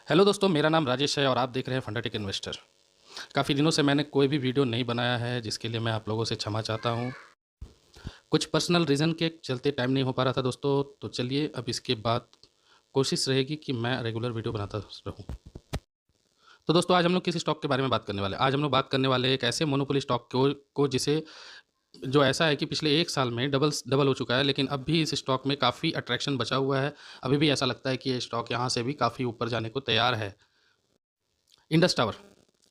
Hello दोस्तों, मेरा नाम राजेश है और आप देख रहे हैं फंडाटेक इन्वेस्टर। काफ़ी दिनों से मैंने कोई भी वीडियो नहीं बनाया है, जिसके लिए मैं आप लोगों से क्षमा चाहता हूँ। कुछ पर्सनल रीज़न के चलते टाइम नहीं हो पा रहा था दोस्तों। तो चलिए, अब इसके बाद कोशिश रहेगी कि मैं रेगुलर वीडियो बनाता रहूँ। तो दोस्तों, आज हम लोग किस स्टॉक के बारे में बात करने वाले हैं? आज हम लोग बात करने वाले हैं एक ऐसे मोनोपोली स्टॉक को जिसे जो ऐसा है कि पिछले 1 साल में डबल हो चुका है, लेकिन अब भी इस स्टॉक में काफ़ी अट्रैक्शन बचा हुआ है। अभी भी ऐसा लगता है कि ये स्टॉक यहाँ से भी काफ़ी ऊपर जाने को तैयार है। Indus tower.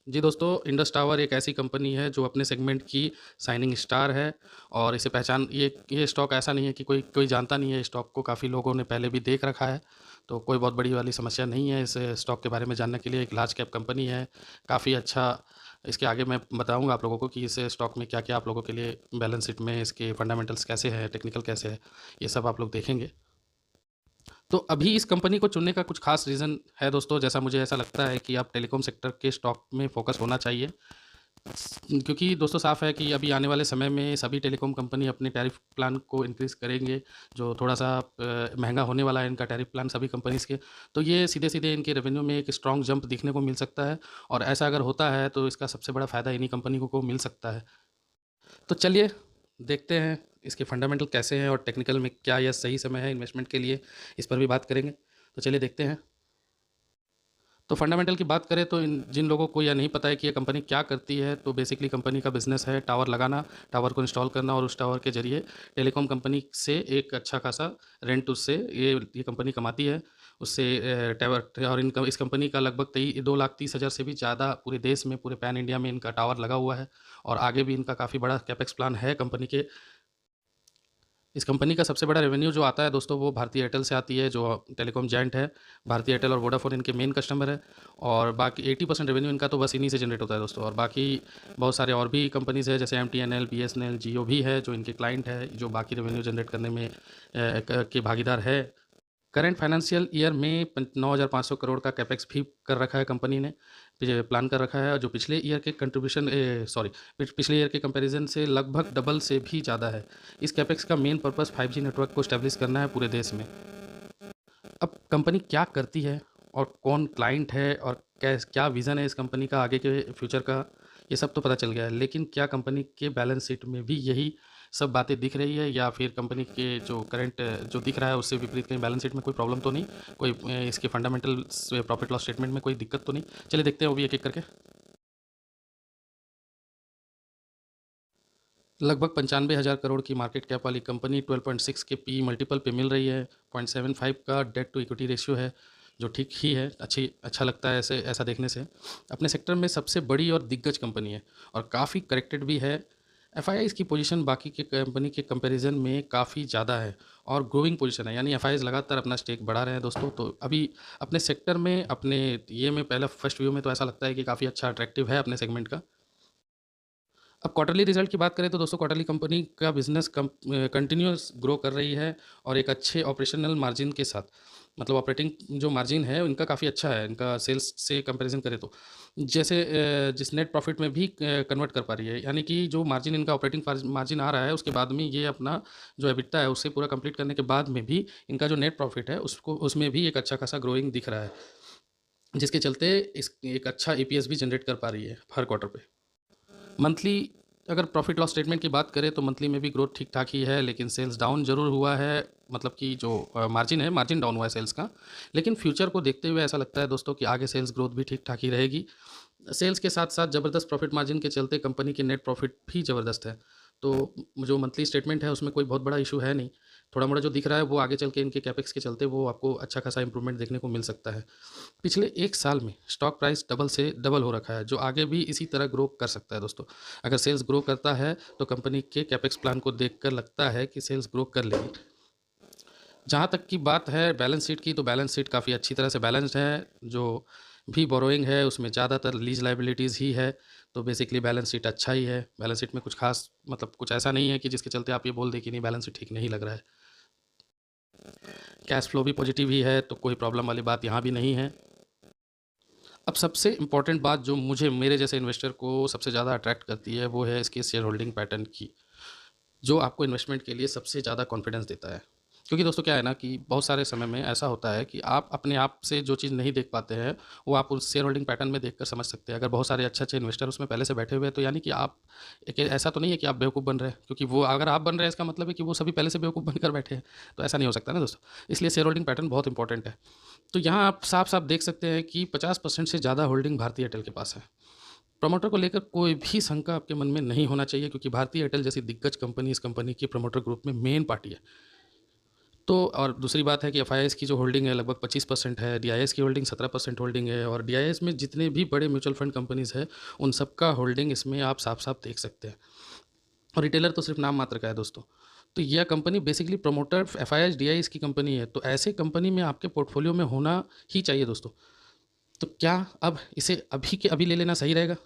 जी दोस्तों, इंडस टावर एक ऐसी कंपनी है जो अपने सेगमेंट की शाइनिंग स्टार है। और इसे पहचान ये स्टॉक ऐसा नहीं है कि कोई कोई जानता नहीं है। स्टॉक को काफ़ी लोगों ने पहले भी देख रखा है, तो कोई बहुत बड़ी वाली समस्या नहीं है इस स्टॉक के बारे में जानने के लिए। एक लार्ज कैप कंपनी है, काफ़ी अच्छा। इसके आगे मैं बताऊंगा आप लोगों को कि इस स्टॉक में क्या क्या आप लोगों के लिए बैलेंस शीट में इसके फंडामेंटल्स कैसे हैं, टेक्निकल कैसे है, ये सब आप लोग देखेंगे। तो अभी इस कंपनी को चुनने का कुछ खास रीज़न है दोस्तों। जैसा मुझे ऐसा लगता है कि आप टेलीकॉम सेक्टर के स्टॉक में फोकस होना चाहिए, क्योंकि दोस्तों साफ है कि अभी आने वाले समय में सभी टेलीकॉम कंपनी अपने टैरिफ प्लान को इंक्रीज़ करेंगे, जो थोड़ा सा महंगा होने वाला है इनका टैरिफ प्लान सभी कंपनीज़ के। तो ये सीधे सीधे इनके रेवेन्यू में एक स्ट्रॉन्ग जंप दिखने को मिल सकता है। और ऐसा अगर होता है तो इसका सबसे बड़ा फ़ायदा इन्हीं कंपनी को मिल सकता है। तो चलिए, देखते हैं इसके फंडामेंटल कैसे हैं और टेक्निकल में क्या यह सही समय है इन्वेस्टमेंट के लिए, इस पर भी बात करेंगे। तो चलिए देखते हैं। तो फंडामेंटल की बात करें तो जिन लोगों को यह नहीं पता है कि ये कंपनी क्या करती है, तो बेसिकली कंपनी का बिजनेस है टावर लगाना, टावर को इंस्टॉल करना और उस टावर के जरिए टेलीकॉम कंपनी से एक अच्छा खासा रेंट उससे ये कंपनी कमाती है। उससे टावर और इनकम इस कंपनी का लगभग 2,30,000 से भी ज़्यादा पूरे देश में, पूरे पैन इंडिया में इनका टावर लगा हुआ है। और आगे भी इनका काफ़ी बड़ा कैपेक्स प्लान है कंपनी के। इस कंपनी का सबसे बड़ा रेवेन्यू जो आता है दोस्तों, वो भारतीय एयरटेल से आती है, जो टेलीकॉम जायंट है। भारतीय एयरटेल और वोडाफोन इनके मेन कस्टमर है। और बाकी 80% रेवेन्यू इनका तो बस इन्हीं से जनरेट होता है दोस्तों। और बाकी बहुत सारे और भी कंपनीज़ है, जैसे MTNL, BSNL, जियो भी है, जो इनके क्लाइंट है, जो बाकी रेवेन्यू जनरेट करने में के भागीदार है। करंट फाइनेंशियल ईयर में 9,500 करोड़ का कैपेक्स भी कर रखा है कंपनी ने, प्लान कर रखा है, जो पिछले ईयर के कंट्रीब्यूशन पिछले ईयर के कंपैरिजन से लगभग डबल से भी ज़्यादा है। इस कैपेक्स का मेन पर्पस 5G नेटवर्क को स्टैब्लिश करना है पूरे देश में। अब कंपनी क्या करती है और कौन क्लाइंट है और क्या क्या विज़न है इस कंपनी का आगे के फ्यूचर का, ये सब तो पता चल गया है। लेकिन क्या कंपनी के बैलेंस शीट में भी यही सब बातें दिख रही है, या फिर कंपनी के जो करंट जो दिख रहा है उससे विपरीत कहीं बैलेंस शीट में कोई प्रॉब्लम तो नहीं, कोई इसके फंडामेंटल प्रॉफिट लॉस स्टेटमेंट में कोई दिक्कत तो नहीं? चलिए देखते हैं वो भी एक एक करके। लगभग 95,000 करोड़ की मार्केट कैप वाली कंपनी 12.6 के पी मल्टीपल पे मिल रही है। 0.75 का डेट टू इक्विटी रेशियो है, जो ठीक ही है। अच्छा लगता है ऐसे ऐसा देखने से। अपने सेक्टर में सबसे बड़ी और दिग्गज कंपनी है और काफ़ी करेक्टेड भी है। एफ की पोजीशन बाकी के कंपनी के कंपैरिजन में काफ़ी ज़्यादा है और ग्रोइंग पोजीशन है, यानी एफ लगातार अपना स्टेक बढ़ा रहे हैं दोस्तों। तो अभी अपने सेक्टर में, अपने ये में पहला फर्स्ट व्यू में तो ऐसा लगता है कि काफ़ी अच्छा अट्रैक्टिव है अपने सेगमेंट का। अब क्वार्टरली रिजल्ट की बात करें तो दोस्तों, क्वार्टरली कंपनी का बिजनेस कंटिन्यूस ग्रो कर रही है और एक अच्छे ऑपरेशनल मार्जिन के साथ। मतलब ऑपरेटिंग जो मार्जिन है इनका काफ़ी अच्छा है, इनका सेल्स से कंपैरिजन करें तो। जैसे जिस नेट प्रॉफिट में भी कन्वर्ट कर पा रही है, यानी कि जो मार्जिन इनका ऑपरेटिंग मार्जिन आ रहा है, उसके बाद में ये अपना जो एबिटा है उससे पूरा कंप्लीट करने के बाद में भी इनका जो नेट प्रॉफिट है उसको उसमें भी एक अच्छा खासा ग्रोइंग दिख रहा है, जिसके चलते इस एक अच्छा EPS भी जनरेट कर पा रही है हर क्वार्टर पे। मंथली अगर प्रॉफिट लॉस स्टेटमेंट की बात करें तो मंथली में भी ग्रोथ ठीक ठाक ही है, लेकिन सेल्स डाउन ज़रूर हुआ है। मतलब कि जो मार्जिन है, मार्जिन डाउन हुआ है सेल्स का। लेकिन फ्यूचर को देखते हुए ऐसा लगता है दोस्तों कि आगे सेल्स ग्रोथ भी ठीक ठाक ही रहेगी। सेल्स के साथ साथ ज़बरदस्त प्रॉफिट मार्जिन के चलते कंपनी की नेट प्रॉफिट भी ज़बरदस्त है। तो जो मंथली स्टेटमेंट है उसमें कोई बहुत बड़ा इशू है नहीं। थोड़ा मोड़ा जो दिख रहा है वो आगे चल के इनके कैपेक्स के चलते वो आपको अच्छा खासा इंप्रूवमेंट देखने को मिल सकता है। पिछले 1 साल में स्टॉक प्राइस डबल से डबल हो रखा है, जो आगे भी इसी तरह ग्रो कर सकता है दोस्तों। अगर सेल्स ग्रो करता है तो कंपनी के कैपेक्स प्लान को देखकर लगता है कि सेल्स ग्रो कर लेगी। जहाँ तक की बात है बैलेंस शीट की, तो बैलेंस शीट काफ़ी अच्छी तरह से बैलेंस्ड है। जो भी बोरोइंग है उसमें ज़्यादातर लीज लाइबिलिटीज़ ही है। तो बेसिकली बैलेंस शीट अच्छा ही है। बैलेंस शीट में कुछ खास, मतलब कुछ ऐसा नहीं है कि जिसके चलते आप ये बोल दें कि नहीं बैलेंस शीट ठीक नहीं लग रहा है। कैश फ्लो भी पॉजिटिव ही है, तो कोई प्रॉब्लम वाली बात यहाँ भी नहीं है। अब सबसे इम्पॉर्टेंट बात जो मुझे, मेरे जैसे इन्वेस्टर को सबसे ज़्यादा अट्रैक्ट करती है, वो है इसके शेयर होल्डिंग पैटर्न की, जो आपको इन्वेस्टमेंट के लिए सबसे ज़्यादा कॉन्फिडेंस देता है। क्योंकि दोस्तों क्या है ना कि बहुत सारे समय में ऐसा होता है कि आप अपने आप से जो चीज़ नहीं देख पाते हैं, वो आप उस शेयर होल्डिंग पैटर्न में देखकर समझ सकते हैं। अगर बहुत सारे अच्छे-अच्छे इन्वेस्टर उसमें पहले से बैठे हुए हैं, तो यानी कि आप एक ऐसा तो नहीं है कि आप बेवकूफ़ बन रहे हैं, क्योंकि वो अगर आप बन रहे हैं, इसका मतलब है कि वो सभी पहले से बेवकूफ़ बनकर बैठे हैं। तो ऐसा नहीं हो सकता ना दोस्तों। इसलिए शेयर होल्डिंग पैटर्न बहुत इंपॉर्टेंट है। तो यहाँ आप साफ-साफ देख सकते हैं कि 50% से ज़्यादा होल्डिंग भारती एयरटेल के पास है। प्रमोटर को लेकर कोई भी शंका आपके मन में नहीं होना चाहिए, क्योंकि भारती एयरटेल जैसी दिग्गज कंपनी इस कंपनी की प्रमोटर ग्रुप में मेन पार्टी है। तो और दूसरी बात है कि एफआईआईज़ की जो होल्डिंग है लगभग 25% है, डीआईएस की होल्डिंग 17% होल्डिंग है, और डीआईएस में जितने भी बड़े म्यूचुअल फंड कंपनीज़ हैं, उन सबका होल्डिंग इसमें आप साफ-साफ देख सकते हैं। और रिटेलर तो सिर्फ नाम मात्र का है दोस्तों। तो यह कंपनी बेसिकली प्रमोटर एफआईआईज़, डीआईएस की कंपनी है, तो ऐसे कंपनी में आपके पोर्टफोलियो में होना ही चाहिए दोस्तों। तो क्या अब इसे अभी के अभी ले लेना सही रहेगा?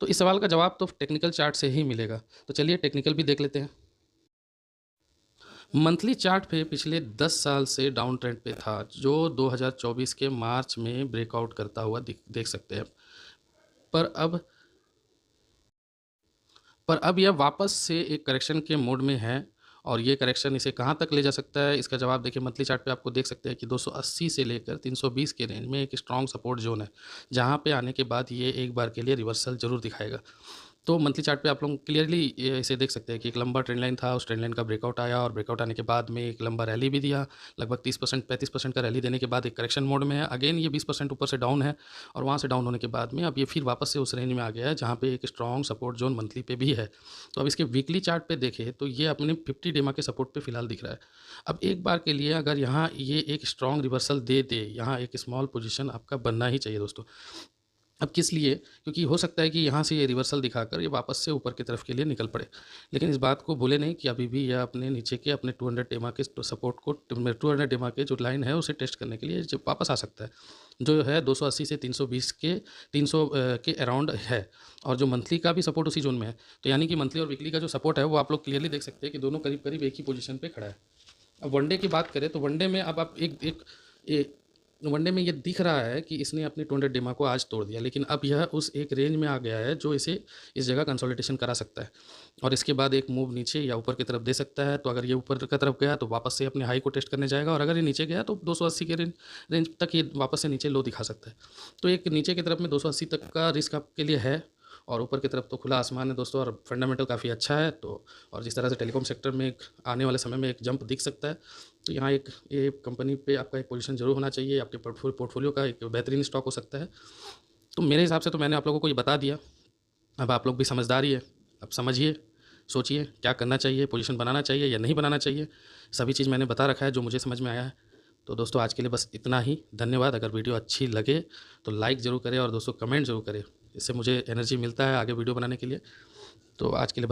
तो इस सवाल का जवाब तो टेक्निकल चार्ट से ही मिलेगा। तो चलिए टेक्निकल भी देख लेते हैं। मंथली चार्ट पे पिछले 10 साल से डाउन ट्रेंड पे था, जो 2024 के मार्च में ब्रेकआउट करता हुआ देख सकते हैं। पर अब पर अब यह वापस से एक करेक्शन के मोड में है, और ये करेक्शन इसे कहाँ तक ले जा सकता है, इसका जवाब देखिए मंथली चार्ट पे आपको देख सकते हैं कि 280 से लेकर 320 के रेंज में एक स्ट्रॉन्ग सपोर्ट जोन है, जहाँ पे आने के बाद ये एक बार के लिए रिवर्सल ज़रूर दिखाएगा। तो मंथली चार्ट पे आप लोग क्लियरली ये इसे देख सकते हैं कि एक लंबा ट्रेंड लाइन था, उस ट्रेंड लाइन का ब्रेकआउट आया, और ब्रेकआउट आने के बाद में एक लंबा रैली भी दिया। लगभग 30% 35% का रैली देने के बाद एक करेक्शन मोड में है। अगेन ये 20% ऊपर से डाउन है, और वहाँ से डाउन होने के बाद में अब ये फिर वापस से उस रेंज में आ गया है, जहाँ पे एक स्ट्रॉन्ग सपोर्ट जोन मंथली पे भी है। तो अब इसके वीकली चार्ट पे देखें तो ये अपने 50 डेमा के सपोर्ट पे फिलहाल दिख रहा है। अब एक बार के लिए अगर यहाँ ये एक स्ट्रॉन्ग रिवर्सल दे दे, यहाँ एक स्मॉल पोजीशन आपका बनना ही चाहिए दोस्तों। अब किस लिए? क्योंकि हो सकता है कि यहाँ से ये रिवर्सल दिखाकर ये वापस से ऊपर की तरफ के लिए निकल पड़े। लेकिन इस बात को भूले नहीं कि अभी भी यह अपने नीचे के अपने 200 डेमा के सपोर्ट को 200 डेमा के जो लाइन है उसे टेस्ट करने के लिए जो वापस आ सकता है। जो है 280 से 320 के 300 के अराउंड है, और जो मंथली का भी सपोर्ट उसी ज़ोन में है। तो यानी कि मंथली और वीकली का जो सपोर्ट है वो आप लोग क्लियरली देख सकते हैं कि दोनों करीब-करीब एक ही पोज़ीशन पे खड़ा है। अब वनडे की बात करें तो वनडे में अब आप एक एक ए वनडे में ये दिख रहा है कि इसने अपनी 200 डिमा को आज तोड़ दिया, लेकिन अब यह उस एक रेंज में आ गया है जो इसे इस जगह कंसोलिडेशन करा सकता है, और इसके बाद एक मूव नीचे या ऊपर की तरफ दे सकता है। तो अगर ये ऊपर की तरफ गया तो वापस से अपने हाई को टेस्ट करने जाएगा, और अगर ये नीचे गया तो 280 के रेंज तक ये वापस से नीचे लो दिखा सकता है। तो एक नीचे की तरफ में 280 तक का रिस्क आपके लिए है, और ऊपर की तरफ तो खुला आसमान है दोस्तों, और फंडामेंटल काफ़ी अच्छा है। तो और जिस तरह से टेलीकॉम सेक्टर में एक आने वाले समय में एक जंप दिख सकता है, तो यहाँ एक ये कंपनी पे आपका एक पोजीशन ज़रूर होना चाहिए, आपके पोर्टफोलियो का एक बेहतरीन स्टॉक हो सकता है। तो मेरे हिसाब से तो मैंने आप लोगों को ये बता दिया। अब आप लोग भी समझदार ही है, अब समझिए, सोचिए क्या करना चाहिए, पोजीशन बनाना चाहिए या नहीं बनाना चाहिए। सभी चीज़ मैंने बता रखा है जो मुझे समझ में आया है। तो दोस्तों आज के लिए बस इतना ही। धन्यवाद। अगर वीडियो अच्छी लगे तो लाइक ज़रूर करें, और दोस्तों कमेंट ज़रूर करें। इससे मुझे एनर्जी मिलता है आगे वीडियो बनाने के लिए। तो आज के लिए बस